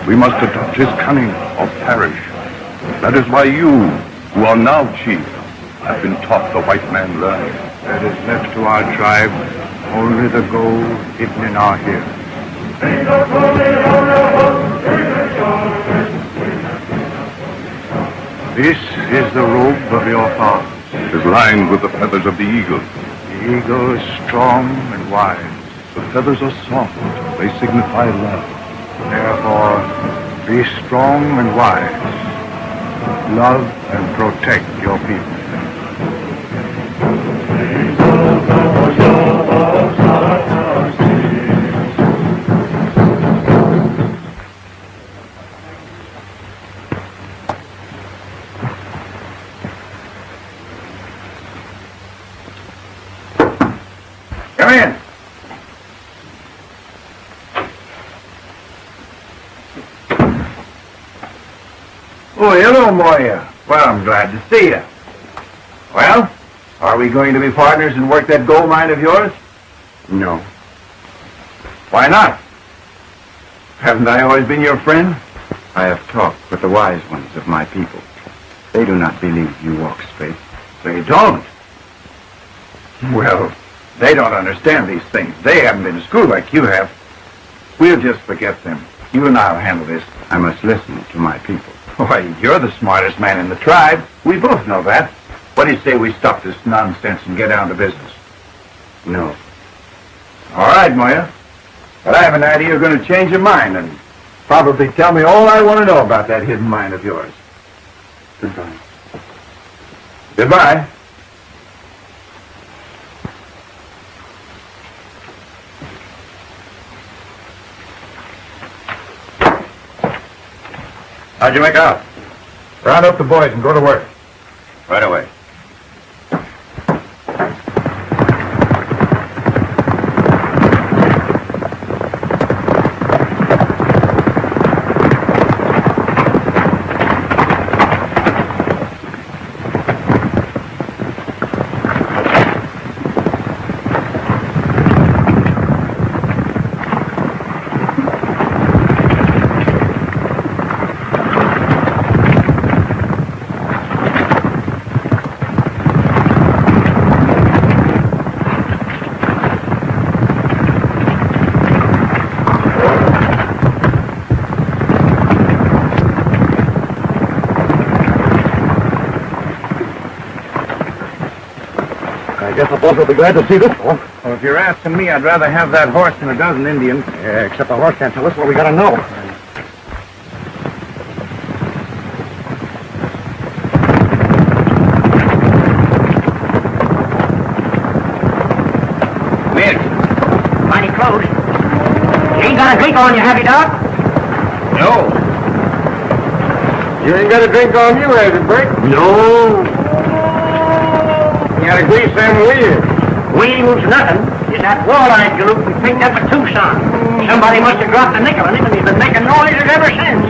We must adopt his cunning or perish. That is why you, who are now chief, have been taught the white man learning. That is left to our tribe only the gold hidden in our hair. This is the robe of your father. It is lined with the feathers of the eagle. The eagle is strong and wise. The feathers are soft. They signify love. Therefore, be strong and wise. Love and protect your people. Come in. Oh, hello, Moya. Well, I'm glad to see you. Well, are we going to be partners and work that gold mine of yours? No. Why not? Haven't I always been your friend? I have talked with the wise ones of my people. They do not believe you walk straight. They don't. Well, they don't understand these things. They haven't been to school like you have. We'll just forget them. You and I'll handle this. I must listen to my people. Why, you're the smartest man in the tribe. We both know that. What do you say we stop this nonsense and get down to business? No. All right, Moya. But I have an idea you're going to change your mind and probably tell me all I want to know about that hidden mine of yours. Goodbye. Goodbye. How'd you make out? Round up the boys and go to work. Right away. I guess the boss will be glad to see this one. Well, if you're asking me, I'd rather have that horse than a dozen Indians. Yeah, except the horse can't tell us what we gotta know. Miss, mighty close. You ain't got a drink on you, have you, Doc? No. You ain't got a drink on you, has it, Brick? No. Gotta grease them wheels. Wheels, nothing. It's that wall-eyed galoot we picked up at Tucson. Somebody must have dropped a nickel in it, and he's been making noises ever since.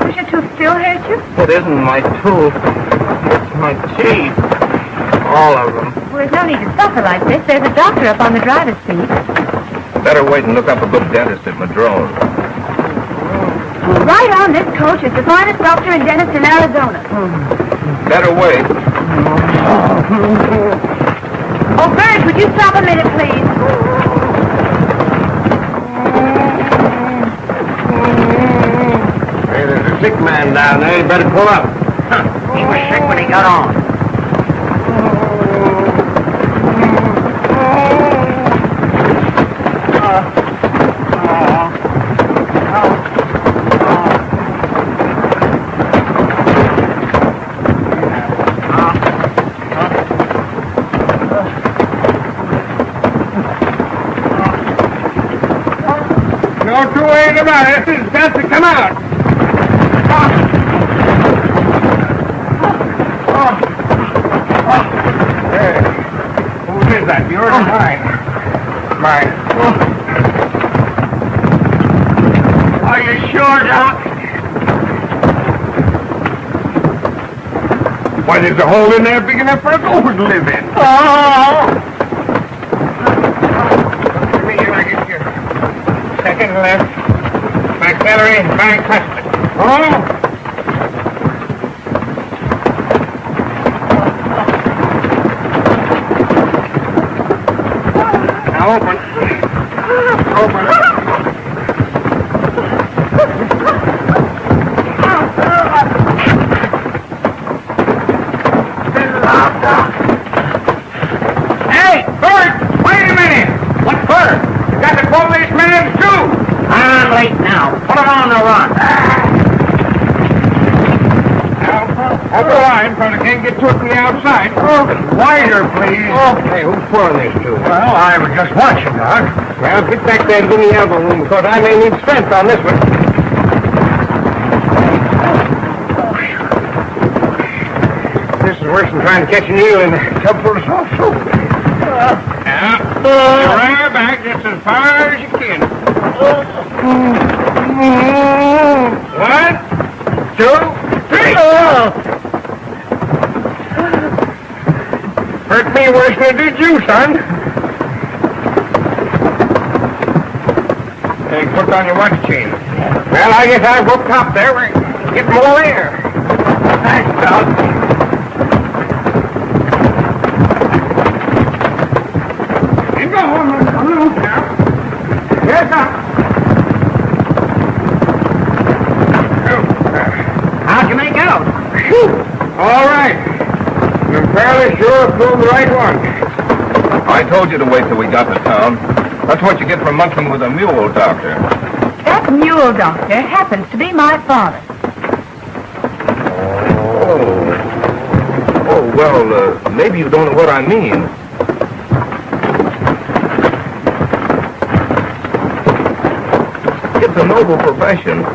Does your tooth still hurt you? It isn't my tooth. It's my teeth. All of them. Well, there's no need to suffer like this. There's a doctor up on the driver's seat. Better wait and look up a good dentist at McDonald. Right on this coach is the finest doctor and dentist in Arizona. Better wait. Oh, Bert, would you stop a minute, please? Hey, there's a sick man down there. You better pull up. He was sick when he got on. No two ways about it. It's got to come out. Hey, whose is that? Yours or mine? Mine. Are you sure, Doc? Why, there's a hole in there big enough for a goat to live in. Oh! Let me here, I get you. Second left. Back celery, back custard. Oh! Now open. Open. Hey, Bert! Wait a minute! What for? You got to pull this man's shoe! I'm late now. Put it on the run. Up the line, so they can't get to it from the outside. Wider, please. Hey, who's pulling these two? Well, I was just watching, Doc. Well, get back there and give me the elbow room, because I may need strength on this one. This is worse than trying to catch an eel in a tub full of soft soap. Now, you run her back just as far as you can. 1, 2, 3. Hurt me worse than it did you, son. Hey, put on your watch chain. Well, I guess I'll go top there. We're getting more air. Thanks, Doc. You go home a little now. Yes, Doc. How'd you make out? All right. I'm fairly sure I pulled the right one. I told you to wait till we got to town. That's what you get for monkeying with a mule, Doctor. That mule doctor happens to be my father. Oh, well, maybe you don't know what I mean. It's a noble profession.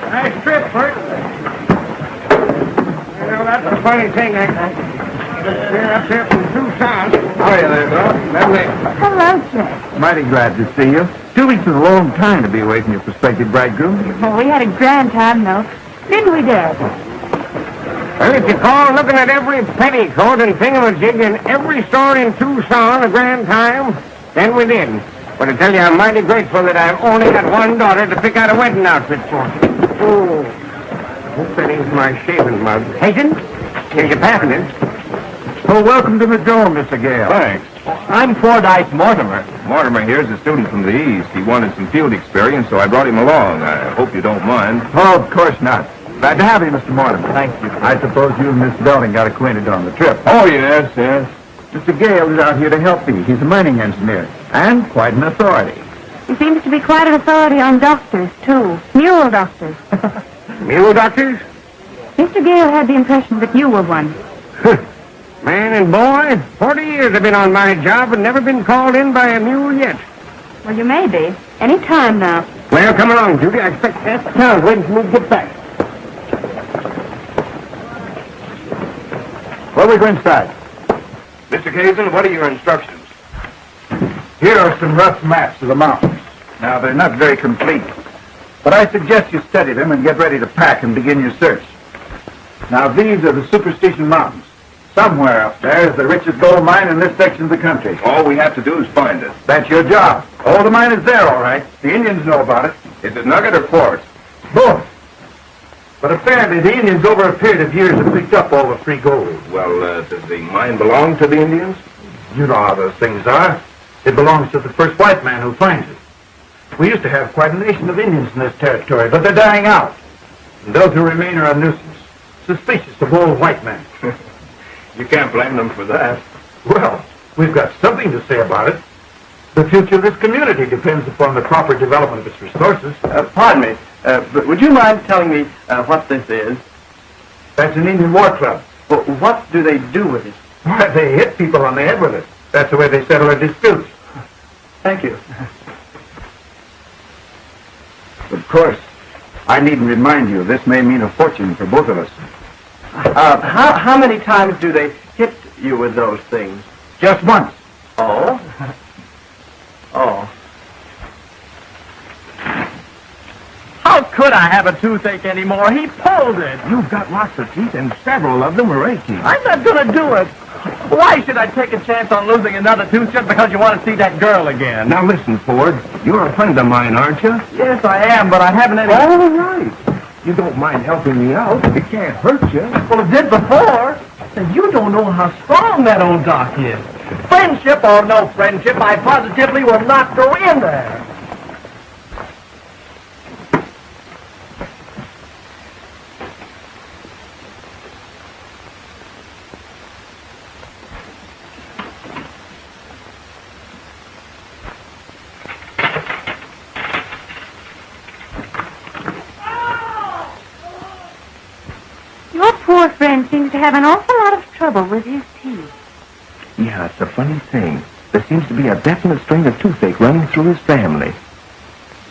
Nice trip, Bert. You know, that's the funny thing. I clear up here from Tucson. How are you there, Doc? Hello, Jack. Mighty glad to see you. 2 weeks is a long time to be away from your prospective bridegroom. Well, we had a grand time, though. Didn't we, Dad? Well, if you call looking at every petticoat and thingamajig in every store in Tucson a grand time, then we did. But I tell you, I'm mighty grateful that I've only got one daughter to pick out a wedding outfit for. Oh, hope that ain't my shaving mug. Hazen? Here's your passengers. Well, welcome to the dome, Mr. Gale. Thanks. I'm Fordyce Mortimer. Mortimer here's a student from the East. He wanted some field experience, so I brought him along. I hope you don't mind. Oh, of course not. Glad to have you, Mr. Mortimer. Thank you. I suppose you and Miss Belding got acquainted on the trip. Oh, yes, yes. Mr. Gale is out here to help me. He's a mining engineer, and quite an authority. He seems to be quite an authority on doctors, too. Mule doctors. Mule doctors? Mr. Gale had the impression that you were one. Man and boy, 40 years I've been on my job and never been called in by a mule yet. Well, you may be. Any time now. Well, come along, Judy. I expect Tess Town's waiting for me to get back. Well, we go inside. Mr. Kazin, what are your instructions? Here are some rough maps of the mountains. Now, they're not very complete, but I suggest you study them and get ready to pack and begin your search. Now, these are the Superstition Mountains. Somewhere up there is the richest gold mine in this section of the country. All we have to do is find it. That's your job. Oh, the mine is there, all right. The Indians know about it. Is it nugget or quartz? Both. But apparently the Indians over a period of years have picked up all the free gold. Well, does the mine belong to the Indians? You know how those things are. It belongs to the first white man who finds it. We used to have quite a nation of Indians in this territory, but they're dying out. And those who remain are a nuisance, suspicious of all white men. You can't blame them for that. Well, we've got something to say about it. The future of this community depends upon the proper development of its resources. Pardon me, but would you mind telling me what this is? That's an Indian war club. Well, what do they do with it? Why, they hit people on the head with it. That's the way they settle their disputes. Thank you. Of course, I needn't remind you, this may mean a fortune for both of us. How many times do they hit you with those things? Just once. Oh? Oh. How could I have a toothache anymore? He pulled it. You've got lots of teeth, and several of them are aching. I'm not going to do it. Why should I take a chance on losing another tooth just because you want to see that girl again? Now listen, Ford. You're a friend of mine, aren't you? Yes, I am, but I haven't any... All right. You don't mind helping me out. It can't hurt you. Well, it did before. And you don't know how strong that old doc is. Friendship or no friendship, I positively will not go in there. Your poor friend seems to have an awful lot of trouble with his teeth. Yeah, it's a funny thing. There seems to be a definite strain of toothache running through his family.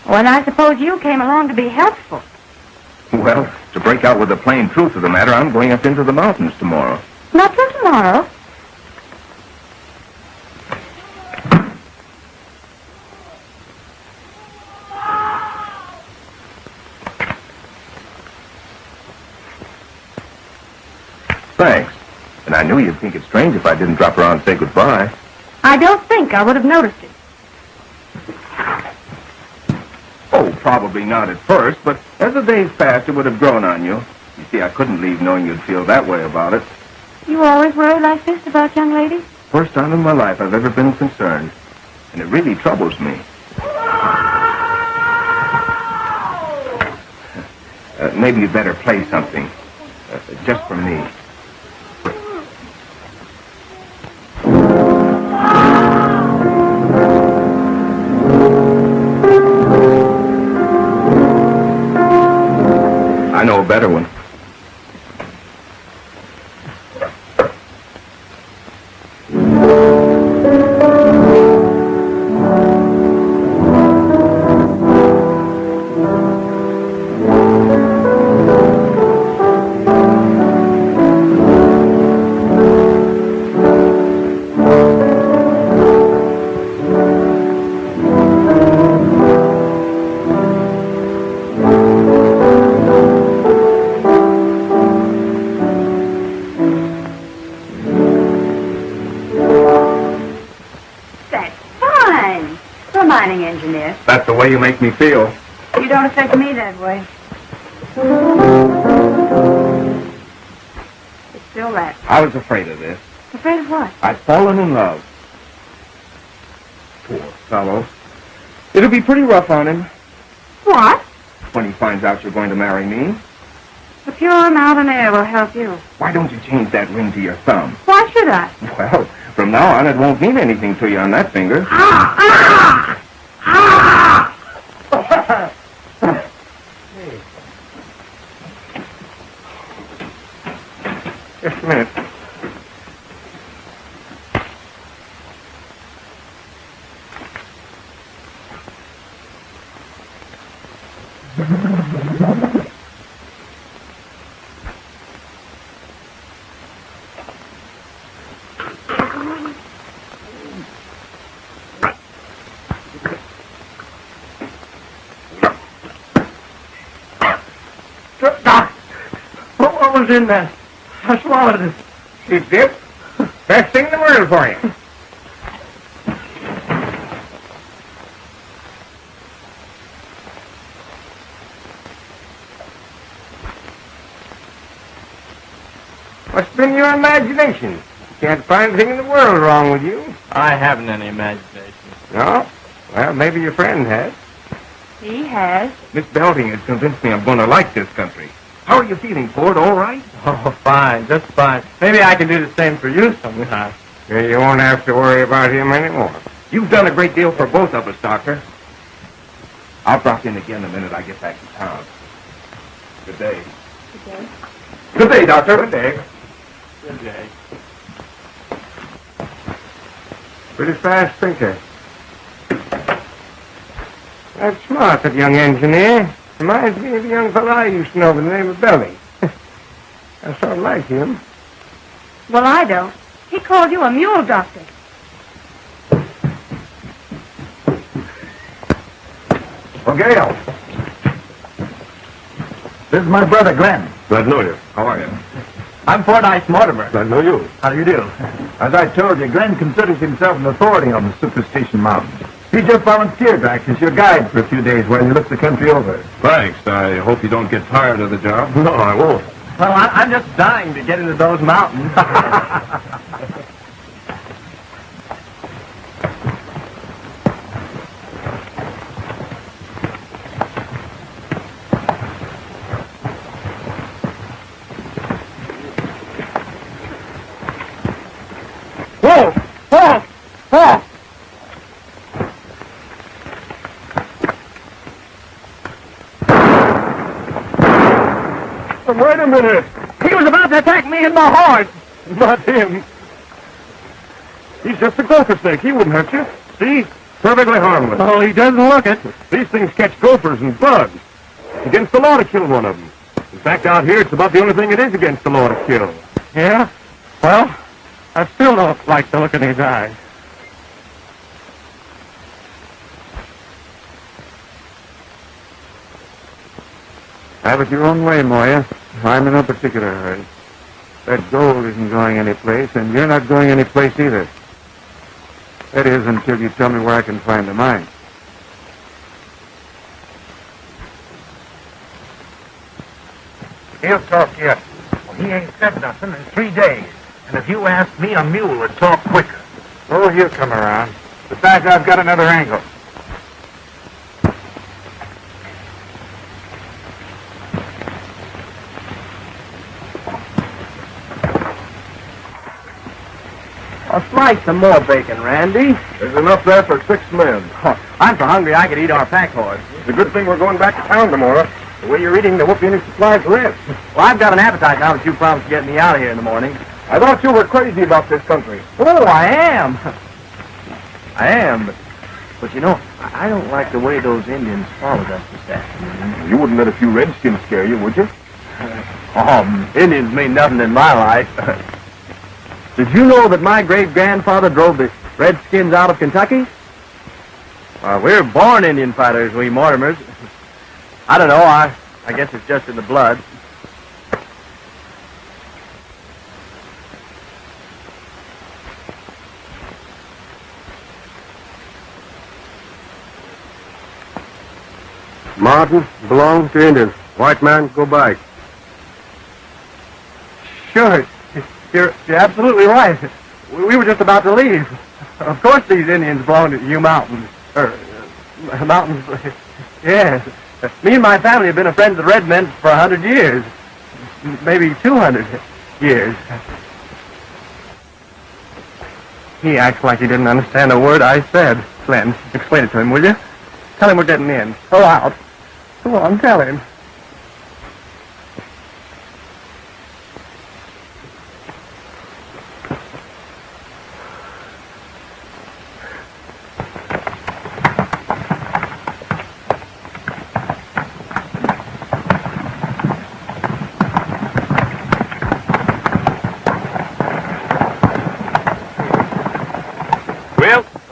Well, and I suppose you came along to be helpful. Well, to break out with the plain truth of the matter, I'm going up into the mountains tomorrow. Not till tomorrow. Thanks. And I knew you'd think it strange if I didn't drop around and say goodbye. I don't think I would have noticed it. Oh, probably not at first, but as the days passed, it would have grown on you. You see, I couldn't leave knowing you'd feel that way about it. You always worry like this about young ladies? First time in my life I've ever been concerned. And it really troubles me. Maybe you'd better play something. Just for me. I know a better one. That's the way you make me feel. You don't affect me that way. It's still that. I was afraid of this. Afraid of what? I've fallen in love. Poor fellow. It'll be pretty rough on him What? when he finds out you're going to marry me. The pure mountain air will help you. Why don't you change that ring to your thumb? Why should I? Well, from now on, it won't mean anything to you on that finger. Just a minute. Doc, what was in that? I swallowed it. See, Zip? Best thing in the world for you. What's been your imagination? Can't find a thing in the world wrong with you. I haven't any imagination. No? Well, maybe your friend has. He has. Miss Belding has convinced me I'm going to like this country. How are you feeling, Ford? All right? Oh, fine, just fine. Maybe I can do the same for you sometime. You won't have to worry about him anymore. You've done a great deal for both of us, Doctor. I'll drop in again the minute I get back to town. Good day. Good day. Good day, Doctor. Good day. Good day. Pretty fast thinker. That's smart, that young engineer. Reminds me of a young fellow I used to know by the name of Belding. I sort of like him. Well, I don't. He called you a mule doctor. Well, Gail. This is my brother, Glenn. Glad to know you. How are you? I'm Fordyce Mortimer. Glad to know you. How do you do? As I told you, Glenn considers himself an authority on the Superstition Mountains. He just volunteered to act as your guide for a few days while you look the country over. Thanks. I hope you don't get tired of the job. No, I won't. Well, I'm just dying to get into those mountains. Whoa! Whoa! Whoa! Wait a minute. He was about to attack me and my horse. Not him. He's just a gopher snake. He wouldn't hurt you. See? Perfectly harmless. Oh, he doesn't look it. These things catch gophers and bugs. It's against the law to kill one of them. In fact, out here, it's about the only thing it is against the law to kill. Yeah? Well, I still don't like the look in his eyes. Have it your own way, Moya. I'm in no particular hurry. That gold isn't going anyplace, and you're not going anyplace either. That is, until you tell me where I can find the mine. He'll talk yet. Well, he ain't said nothing in 3 days. And if you ask me, a mule would talk quicker. Oh, he'll come around. Besides, I've got another angle. I'll slice some more bacon, Randy. There's enough there for 6 men. I'm so hungry I could eat our pack horse. It's a good thing we're going back to town tomorrow. The way you're eating, there won't be any supplies left. Well, I've got an appetite now that you promised to get me out of here in the morning. I thought you were crazy about this country. Oh, I am. I am, but you know, I don't like the way those Indians followed us this afternoon. You wouldn't let a few redskins scare you, would you? Indians mean nothing in my life. Did you know that my great-grandfather drove the Redskins out of Kentucky? Well, we're born Indian fighters, we Mortimers. I don't know, I guess it's just in the blood. Mountain belongs to Indians. White man, go back. Sure, you're absolutely right. We were just about to leave. Of course these Indians belong to you mountains. Mountains, yes. Me and my family have been friends of the red men for 100 years. Maybe 200 years. He acts like he didn't understand a word I said. Glenn, explain it to him, will you? Tell him we're getting in. Go out. Go on, tell him.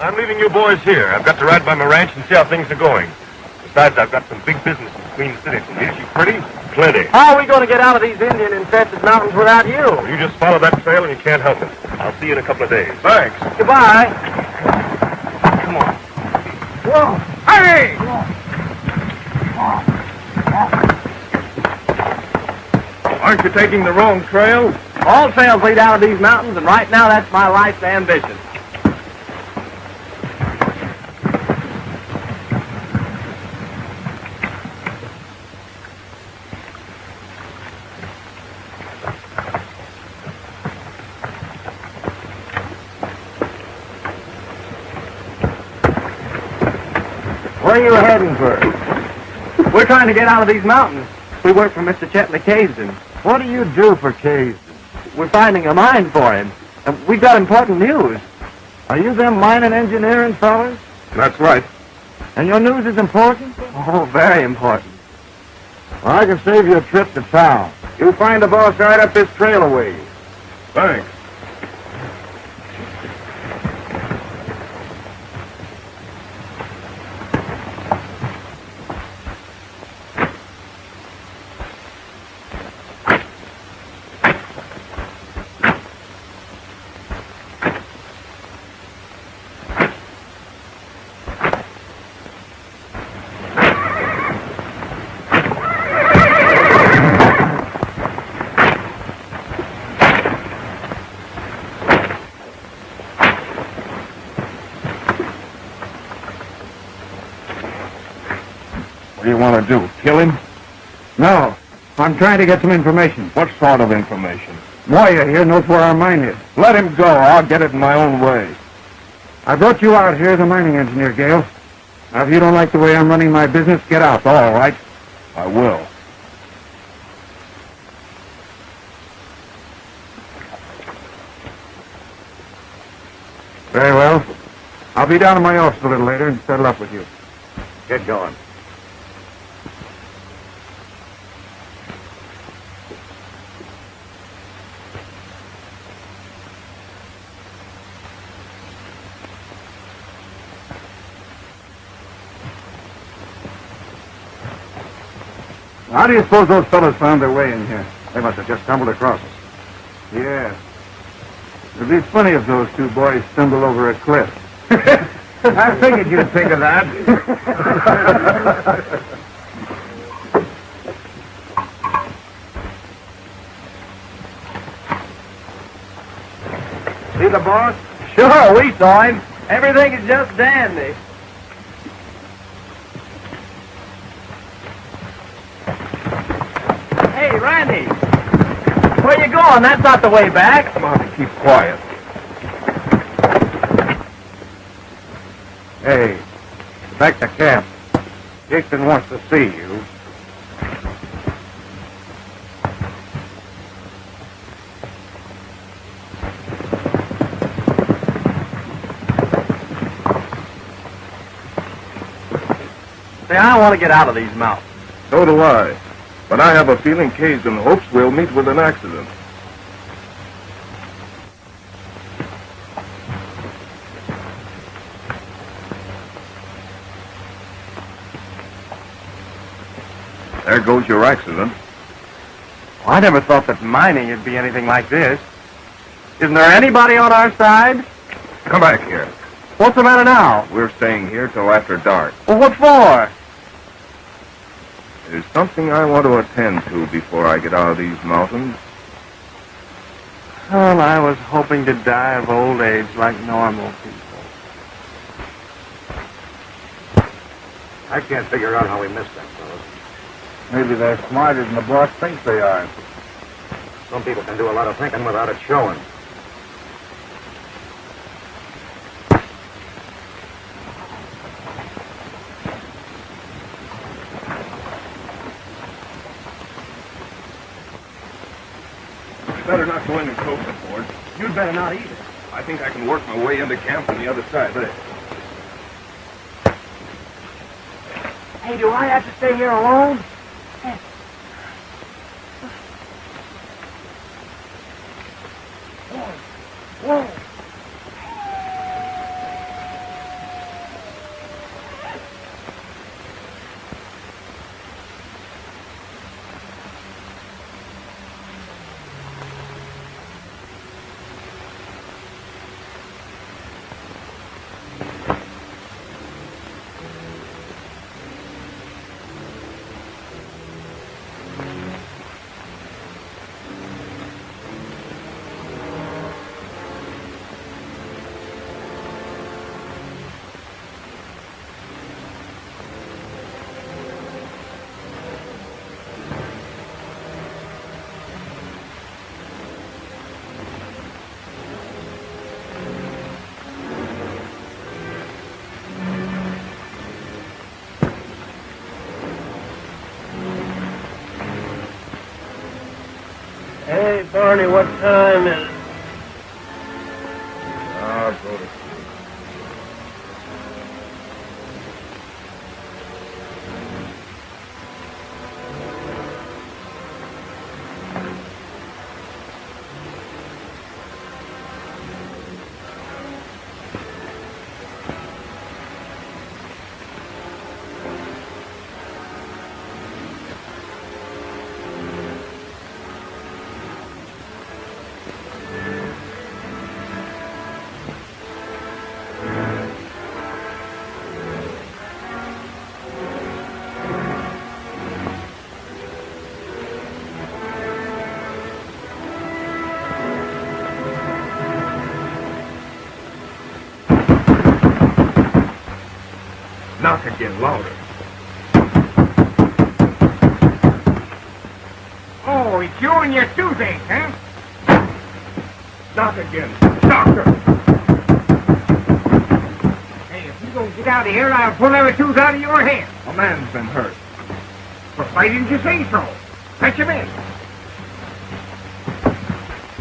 I'm leaving you boys here. I've got to ride by my ranch and see how things are going. Besides, I've got some big business in Queen City. Is she pretty? Plenty. How are we going to get out of these Indian-infested mountains without you? You just follow that trail and you can't help it. I'll see you in a couple of days. Thanks. Goodbye. Come on. Whoa. Hey! Aren't you taking the wrong trail? All trails lead out of these mountains, and right now that's my life's ambition. Where are you heading for? We're trying to get out of these mountains. We work for Mr. Chetley Caisden. What do you do for Caisden? We're finding a mine for him. And we've got important news. Are you them mining engineering fellas? That's right. And your news is important? Oh, very important. Well, I can save you a trip to town. You'll find the boss right up this trail away. Thanks. What do you want to do? Kill him? No. I'm trying to get some information. What sort of information? Moya here knows where our mine is. Let him go. I'll get it in my own way. I brought you out here as a mining engineer, Gale. Now, if you don't like the way I'm running my business, get out. All right. I will. Very well. I'll be down in my office a little later and settle up with you. Get going. How do you suppose those fellows found their way in here? They must have just stumbled across us. Yeah. It'd be funny if those two boys stumbled over a cliff. I figured you'd think of that. See the boss? Sure, we saw him. Everything is just dandy. Hey, Randy. Where you going? That's not the way back. Come on, keep quiet. Hey, back to camp. Dixon wants to see you. See, I want to get out of these mountains. So do I. But I have a feeling Caisden hopes we'll meet with an accident. There goes your accident. Well, I never thought that mining would be anything like this. Isn't there anybody on our side? Come back here. What's the matter now? We're staying here till after dark. Well, what for? There's something I want to attend to before I get out of these mountains. Well, I was hoping to die of old age like normal people. I can't figure out how we missed them, fellas. Maybe they're smarter than the boss thinks they are. Some people can do a lot of thinking without it showing. Better not go any closer, Ford. You'd better not either. I think I can work my way into camp on the other side. Hey, do I have to stay here alone? Whoa. Hey, Barney, what time is it? I'll go to sleep. Knock again, louder. Oh, it's you and your toothache, huh? Knock again. Doctor! Hey, if you don't get out of here, I'll pull every tooth out of your head. A man's been hurt. But why didn't you say so? Fetch him in.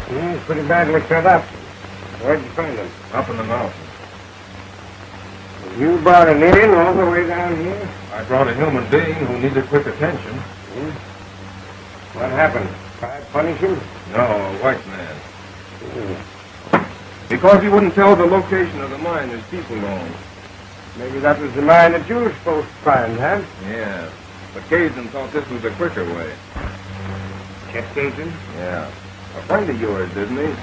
He's pretty badly cut up. Where'd you find him? Up in the mountains. You brought him in all the way down here? I brought a human being who needed quick attention. What happened? Tried to punish him? No, a white man. Because he wouldn't tell the location of the mine his people owned. Maybe that was the mine that you were supposed to find, huh? Yeah. But Cajun thought this was a quicker way. Check Cajun? Yeah. A friend of yours, didn't he?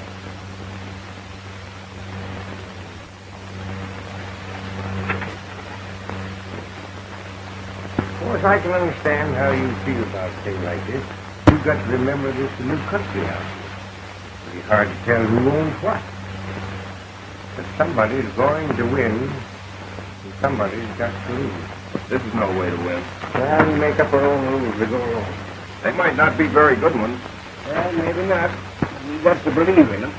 Of course, I can understand how you feel about a thing like this. You've got to remember this is a new country out here. Pretty hard to tell who owns what. But somebody's going to win, and somebody's got to lose. This is no way to win. Well, we make up our own rules to go along. They might not be very good ones. Well, maybe not. We've got to believe in them.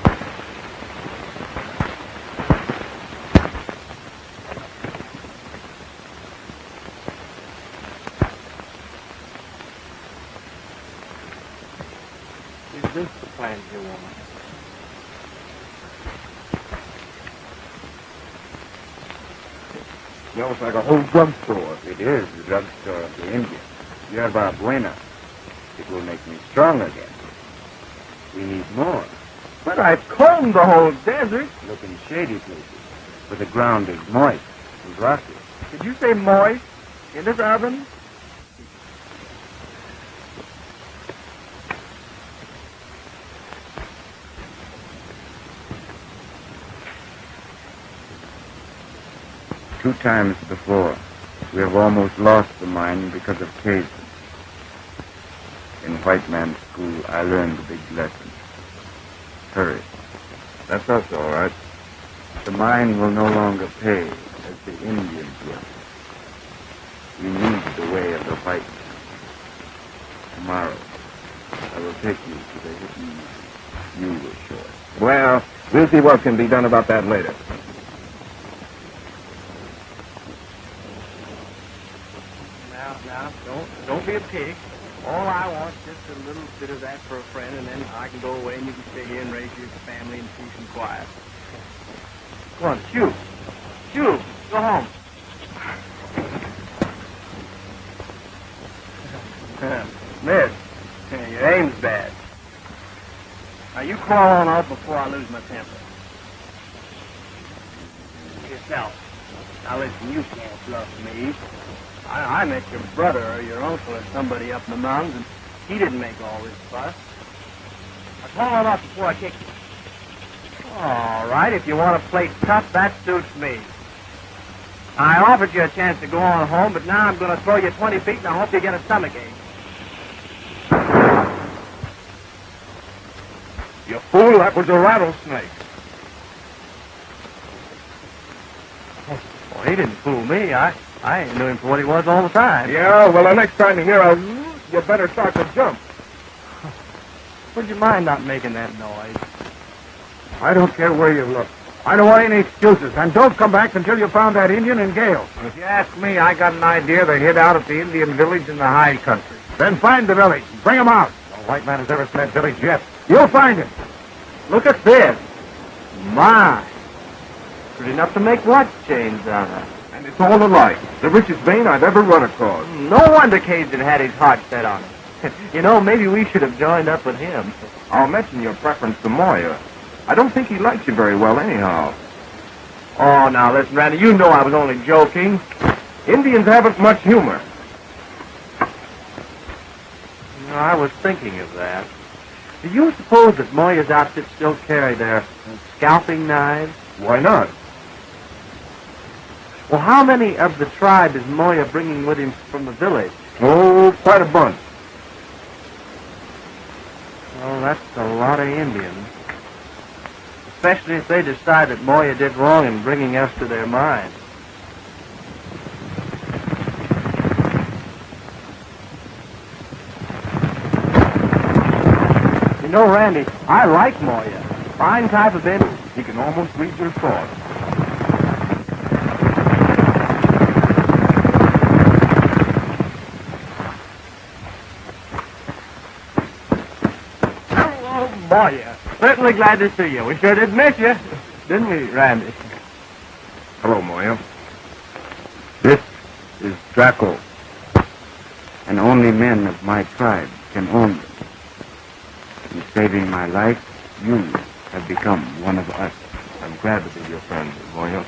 Is this the plan you want? Smells like a whole drugstore. It is the drugstore of the Indians. Yerba buena. It will make me strong again. We need more. But I've combed the whole desert. Look in shady places, where the ground is moist and rocky. Did you say moist? In this oven? Two times before, we have almost lost the mine because of cases. In white man's school, I learned a big lesson. Hurry. That's us, all right. The mine will no longer pay as the Indians will. We need the way of the white man. Tomorrow, I will take you to the hidden mine you will show us. Well, we'll see what can be done about that later. Now, don't be a pig. All I want is just a little bit of that for a friend, and then I can go away and you can stay here and raise your family in peace and quiet. Come on, shoot. Shoot. Go home. Miss, your aim's bad. Now, you crawl on out before I lose my temper. Yourself. Now, listen, you can't bluff me. I met your brother or your uncle or somebody up in the mountains, and he didn't make all this fuss. Now, crawl on out before I kick you. All right, if you want to play tough, that suits me. I offered you a chance to go on home, but now I'm going to throw you 20 feet, and I hope you get a stomachache. You fool, that was a rattlesnake. Well, he didn't fool me. I knew him for what he was all the time. Yeah, well, the next time you hear a you better start to jump. Would you mind not making that noise? I don't care where you look. I don't want any excuses. And don't come back until you found that Indian and Gale. If you ask me, I got an idea they hid out at the Indian village in the high country. Then find the village. Bring them out. No white man has ever seen that village yet. You'll find him. Look at this. My. Pretty enough to make watch chains out of. And it's all alike. The richest vein I've ever run across. No wonder Cajun had his heart set on it. You know, maybe we should have joined up with him. I'll mention your preference to Moya. I don't think he likes you very well anyhow. Oh, now listen, Randy, you know I was only joking. Indians haven't much humor. You know, I was thinking of that. Do you suppose that Moya's outfit still carry their scalping knives? Why not? Well, how many of the tribe is Moya bringing with him from the village? Oh, quite a bunch. Oh, that's a lot of Indians. Especially if they decide that Moya did wrong in bringing us to their mine. You know, Randy, I like Moya. Fine type of Indian. He can almost read your thoughts. Moya. Certainly glad to see you. We sure did miss you, didn't we, Randy? Hello, Moya. This is Draco. And only men of my tribe can own them. In saving my life, you have become one of us. I'm glad to be your friend, Moya.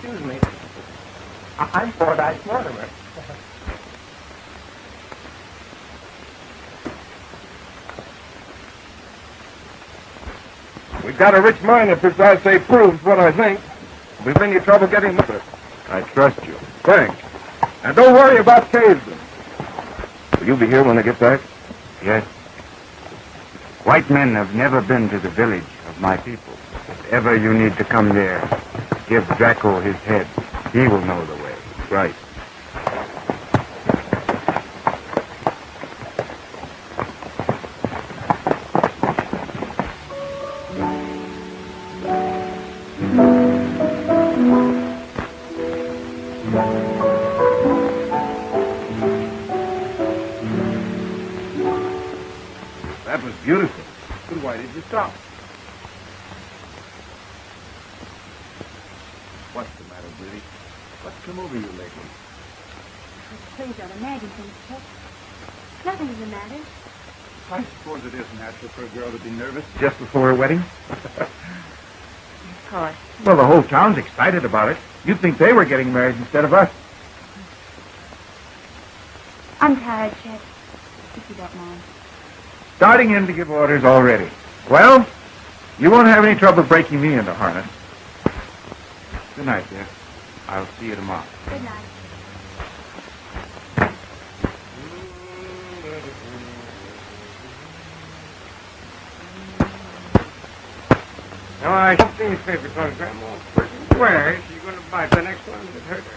Excuse me. I'm Fordyce Mortimer. We've got a rich mine if this assay proves what I think. We've been any trouble getting with it. I trust you. Thanks. And don't worry about cavemen. Will you be here when I get back? Yes. White men have never been to the village of my people. If ever you need to come there, give Draco his head. He will know the way. Right. That was beautiful. But why did you stop? What's the matter, Biddy? What's come over you lately? Please don't imagine things, Pet. Nothing's the matter. I suppose it is natural for a girl to be nervous. Just before her wedding? Of course. Well, the whole town's excited about it. You'd think they were getting married instead of us. I'm tired, Chet. If you don't mind. Starting in to give orders already. Well, You won't have any trouble breaking me into harness. Good night, dear. I'll see you tomorrow. Good night. Now, I hope these papers on Grandma's pretty square. She's going to bite the next one that hurt her.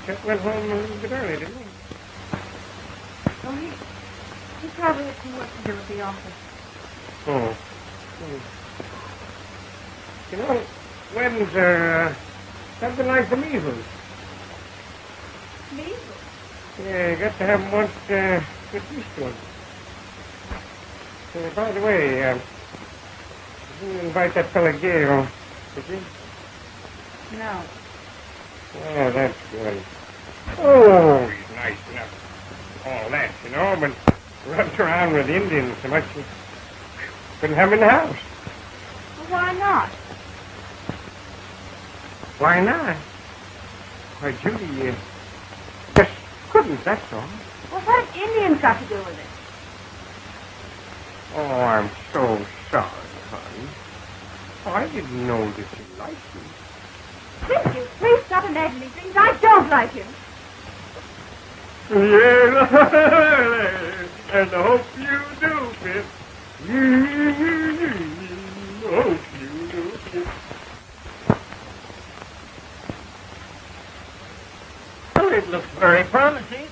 Chet went home a little bit early, didn't he? Oh, he probably had some work to do at the office. Oh. You know, weddings are something like the measles. Measles? Yeah, you got to have them once to get used to them. By the way, you didn't invite that fella Gale, did you? No. Oh, that's good. Oh, he's nice enough. All that, you know, but runs around with Indians so much you couldn't have him in the house. Well, why not? Why not? Why, Judy, you just couldn't, that's all. Well, what have Indians got to do with it? Oh, I'm so sorry, honey. Oh, I didn't know that you liked him. Will you please stop imagining things? I don't like him. Yeah, and I hope you do, Miss. Hope you do. Oh, it looks very promising.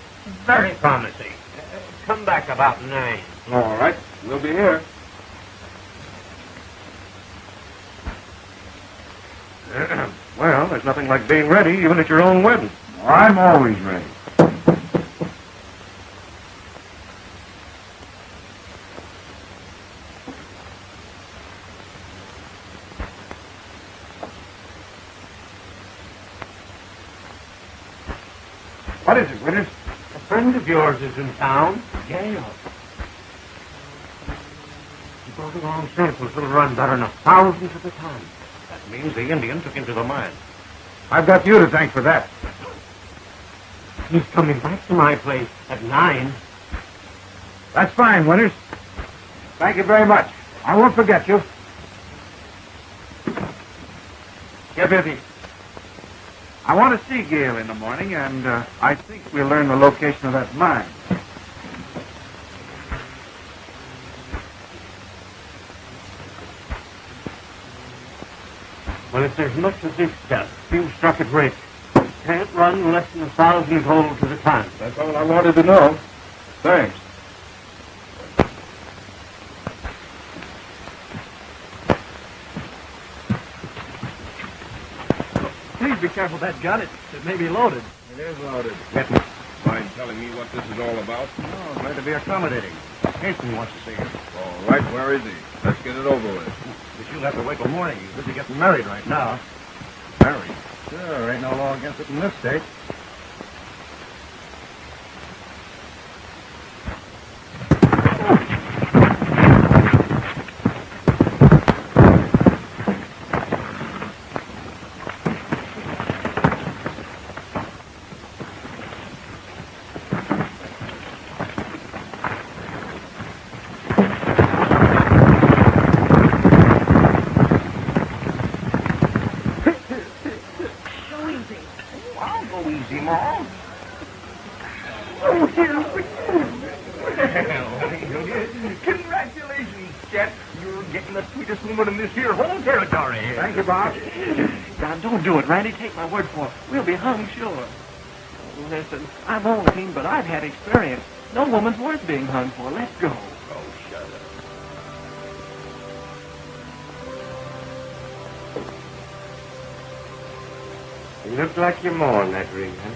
Very promising. Come back about 9. All right. We'll be here. Well, there's nothing like being ready, even at your own wedding. I'm always ready. What is it, Winters? A friend of yours is in town. Gale. He brought along samples that'll run better than 1,000 at a time. That means the Indian took him to the mine. I've got you to thank for that. He's coming back to my place at 9. That's fine, Winters. Thank you very much. I won't forget you. Get busy. I want to see Gale in the morning, and I think we'll learn the location of that mine. Well, if there's much of this stuff, you struck it rich. Can't run less than 1,000 holes at a time. That's all I wanted to know. Thanks. Please be careful of that gun. It may be loaded. It is loaded. Mind telling me what this is all about? Oh, glad to be accommodating. Casey wants to see you. All right, where is he? Let's get it over with. But you'll have to wait till morning. He's busy getting married right now. Married? Sure, ain't no law against it in this state. Congratulations, Chet. You're getting the sweetest woman in this here whole territory. Thank you, Bob. Now, don't do it, Randy. Take my word for it. We'll be hung sure. Oh, listen, I'm old, Keene, but I've had experience. No woman's worth being hung for. Let's go. Oh, shut up. You look like you're more in that ring, huh?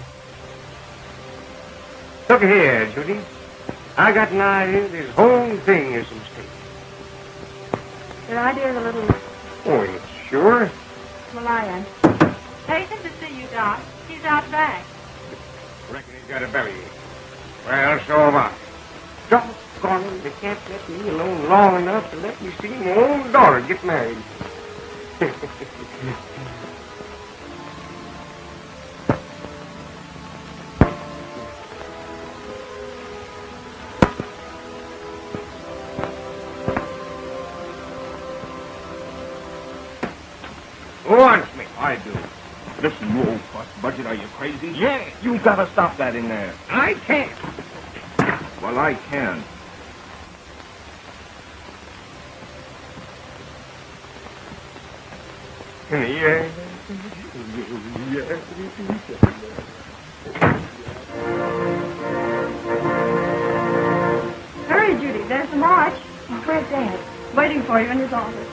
Look here, Judy. I got an idea this whole thing is a mistake. Your idea's a little... Oh, you sure? Well, I am. Hasten to see you, Doc. He's out back. Reckon he's got a bellyache. Well, so have I. Doggone it, they can't let me alone long enough to let me see my own daughter get married. I do. Listen, you old fuss budget, are you crazy? Yeah. You gotta stop that in there. I can't. Well, I can. Yeah. Hurry, Judy. There's the march. Where's Dad? Waiting for you in his office.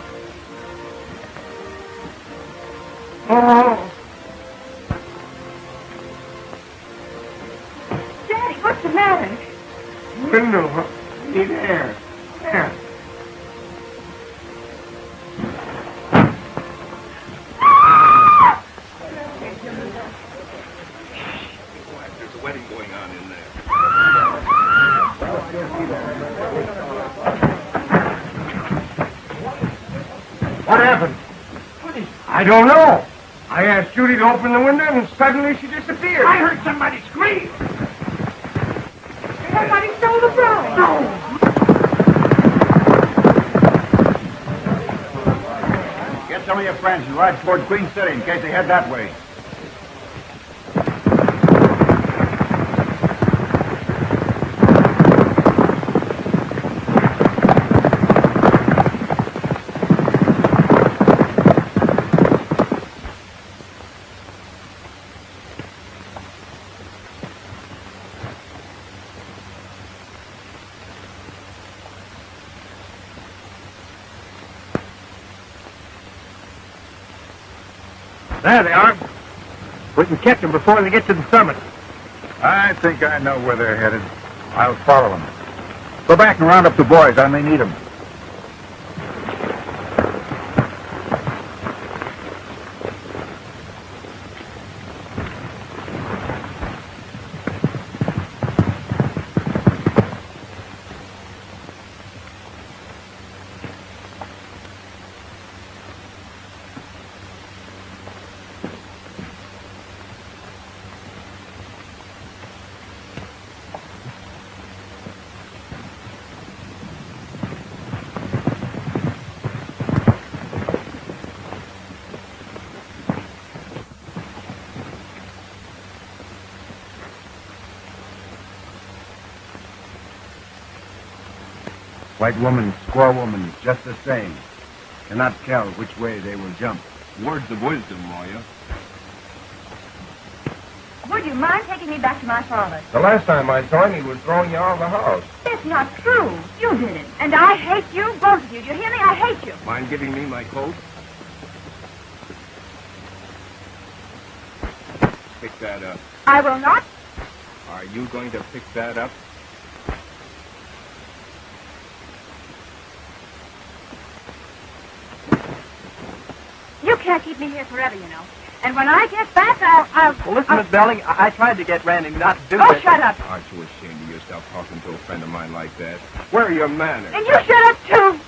Oh. Daddy, what's the matter? Window. Need air. There. There's a wedding going on in there. What happened? I don't know. I asked Judy to open the window, and suddenly she disappeared. I heard somebody scream. Somebody stole the bride. No. Get some of your friends and ride toward Queen City in case they head that way. There they are. We can catch them before they get to the summit. I think I know where they're headed. I'll follow them. Go back and round up the boys. I may need them. White woman, squaw woman, just the same. Cannot tell which way they will jump. Words of wisdom, lawyer. Would you mind taking me back to my father? The last time I saw him, he was throwing you out of the house. That's not true. You did it. And I hate you, both of you. Do you hear me? I hate you. Mind giving me my coat? Pick that up. I will not. Are you going to pick that up? You can't keep me here forever, you know. And when I get back, I'll... Well, listen, Miss Belling, I tried to get Randy not to do Oh, this. shut up. Aren't you ashamed of yourself talking to a friend of mine like that? Where are your manners? And you shut up, too.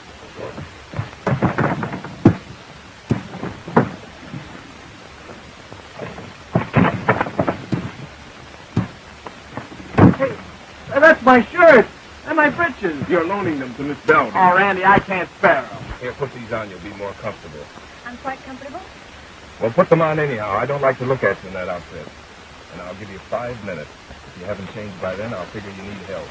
Hey, that's my shirt and my breeches. You're loaning them to Miss Belden. Oh, Randy, I can't spare them. Here, put these on. You'll be more comfortable. I'm quite comfortable. Well, put them on anyhow. I don't like to look at you in that outfit. And I'll give you 5 minutes. If you haven't changed by then, I'll figure you need help.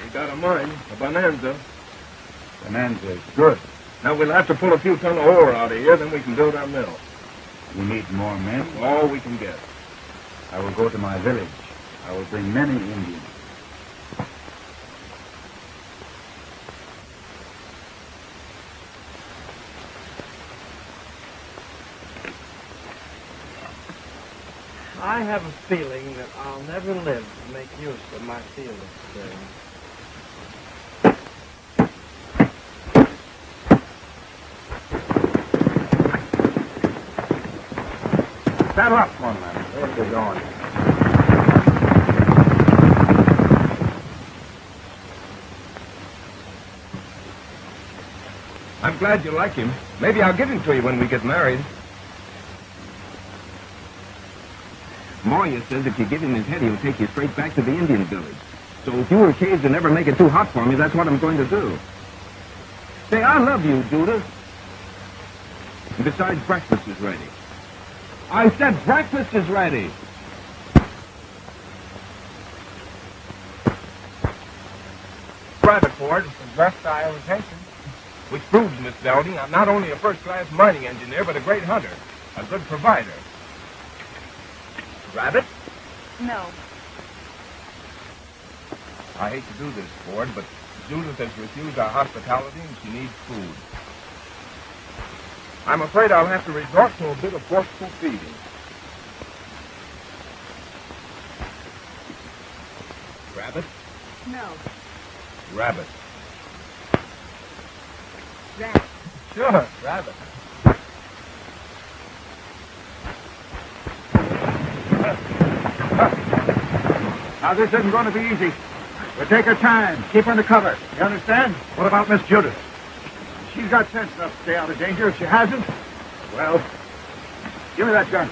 We got a mine, a bonanza. Bonanza is good. Now, we'll have to pull a few ton of ore out of here, then we can build our mill. We need more men. All we can get. I will go to my village. I will bring many Indians. I have a feeling that I'll never live to make use of my field experience. Saddle up, one man. Where's he going? I'm glad you like him. Maybe I'll give him to you when we get married. Moya says if you give him his head, he'll take you straight back to the Indian village. So if you were caged and never make it too hot for me, that's what I'm going to do. Say, I love you, Judith. And besides, breakfast is ready. I said breakfast is ready. Private Ford, addressed our attention. Which proves, Miss Belding, I'm not only a first-class mining engineer, but a great hunter, a good provider. Rabbit? No. I hate to do this, Ford, but Judith has refused our hospitality and she needs food. I'm afraid I'll have to resort to a bit of forceful feeding. Rabbit? No. Rabbit. Rat. Sure, rabbit. Now, this isn't going to be easy. We'll take our time. Keep her under cover. You understand? What about Miss Judith? She's got sense enough to stay out of danger. If she hasn't, well, give me that gun.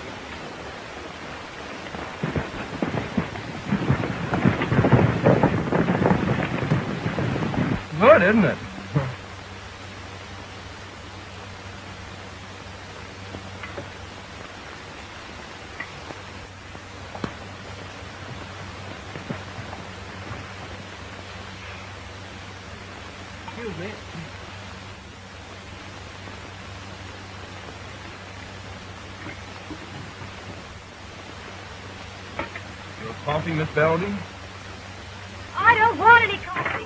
Good, isn't it? Excuse me. Your coffee, Miss Belding? I don't want any coffee.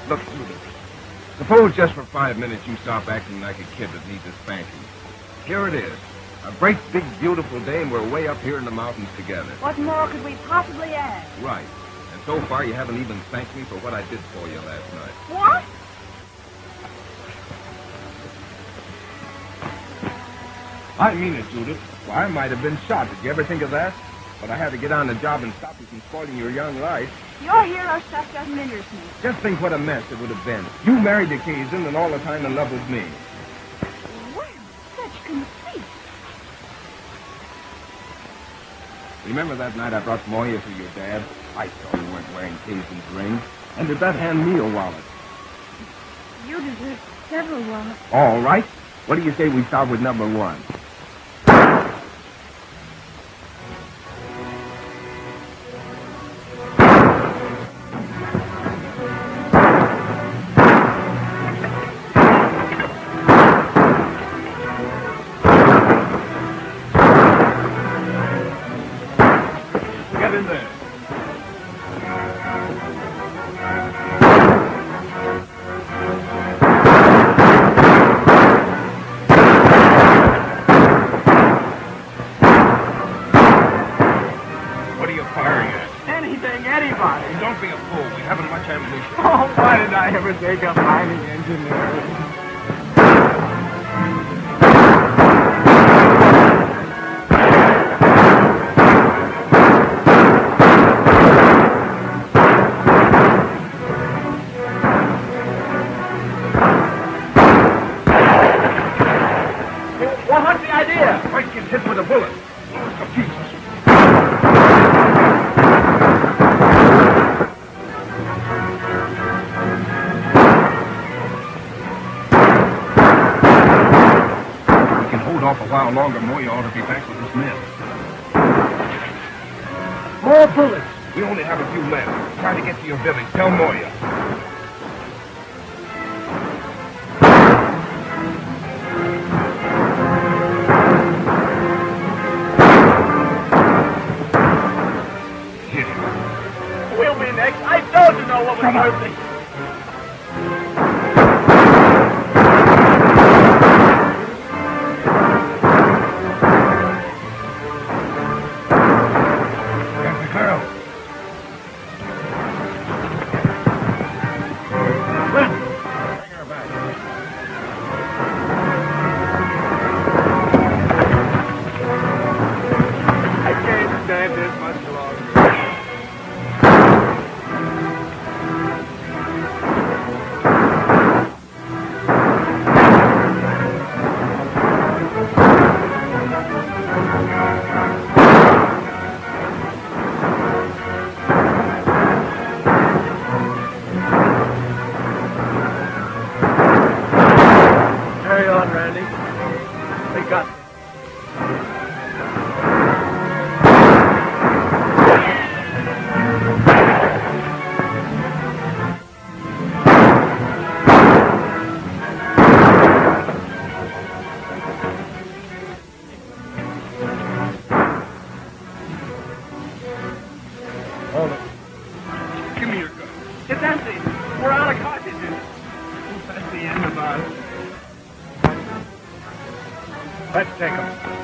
Look, Judith. Suppose just for 5 minutes you stop acting like a kid that needs a spanking. Here it is. A great, big, beautiful day, and we're way up here in the mountains together. What more could we possibly ask? Right. And so far, you haven't even thanked me for what I did for you last night. What? I mean it, Judith. Well, I might have been shot. Did you ever think of that? But I had to get on the job and stop you from spoiling your young life. Your hero stuff doesn't interest me. Just think what a mess it would have been. You married the Kazan and all the time in love with me. Well, such conceit. Remember that night I brought Moya to your dad? I saw you weren't wearing Kazan's ring. And did that hand me a wallet? You deserve several wallets. All right. What do you say we start with number 1? Get in there. What are you firing at? Anything, anybody. Don't be a fool. We haven't much ammunition. Oh, why did I ever take up mining engineering? Well, what's the idea? Mike gets hit with a bullet. Blows to pieces. We can hold off a while longer. Moya ought to be back with his men. More bullets. We only have a few left. Try to get to your village. Tell Moya. We'll be next. I told you no one was hurt me. There's the girl. on. Let's take him.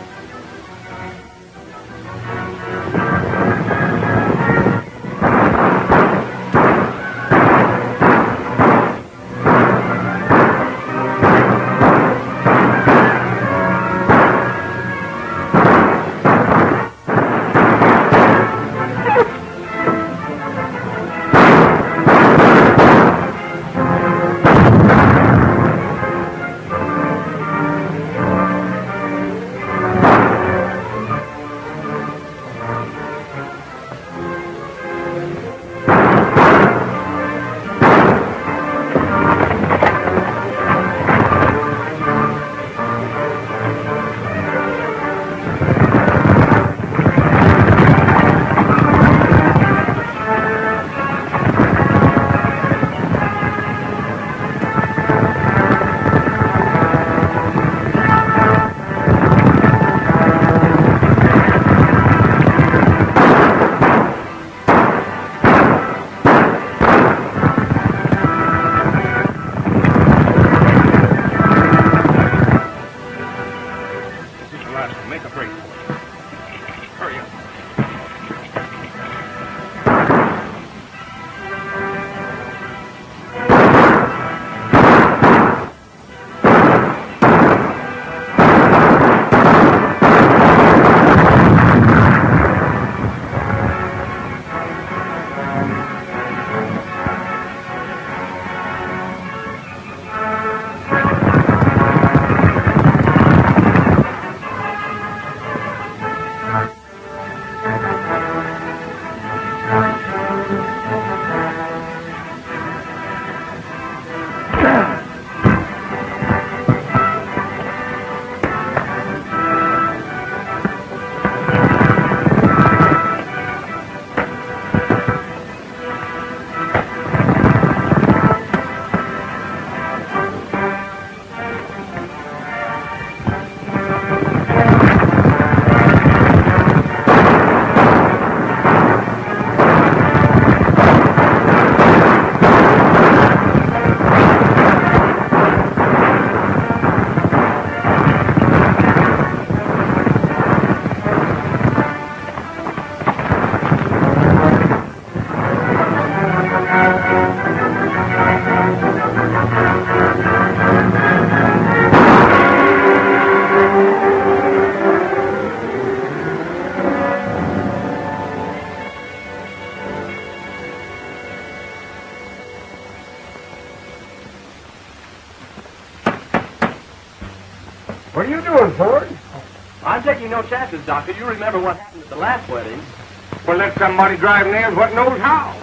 What are you doing, Ford? I'm taking no chances, Doctor. You remember what happened at the last wedding. Well, let somebody drive nails what knows how.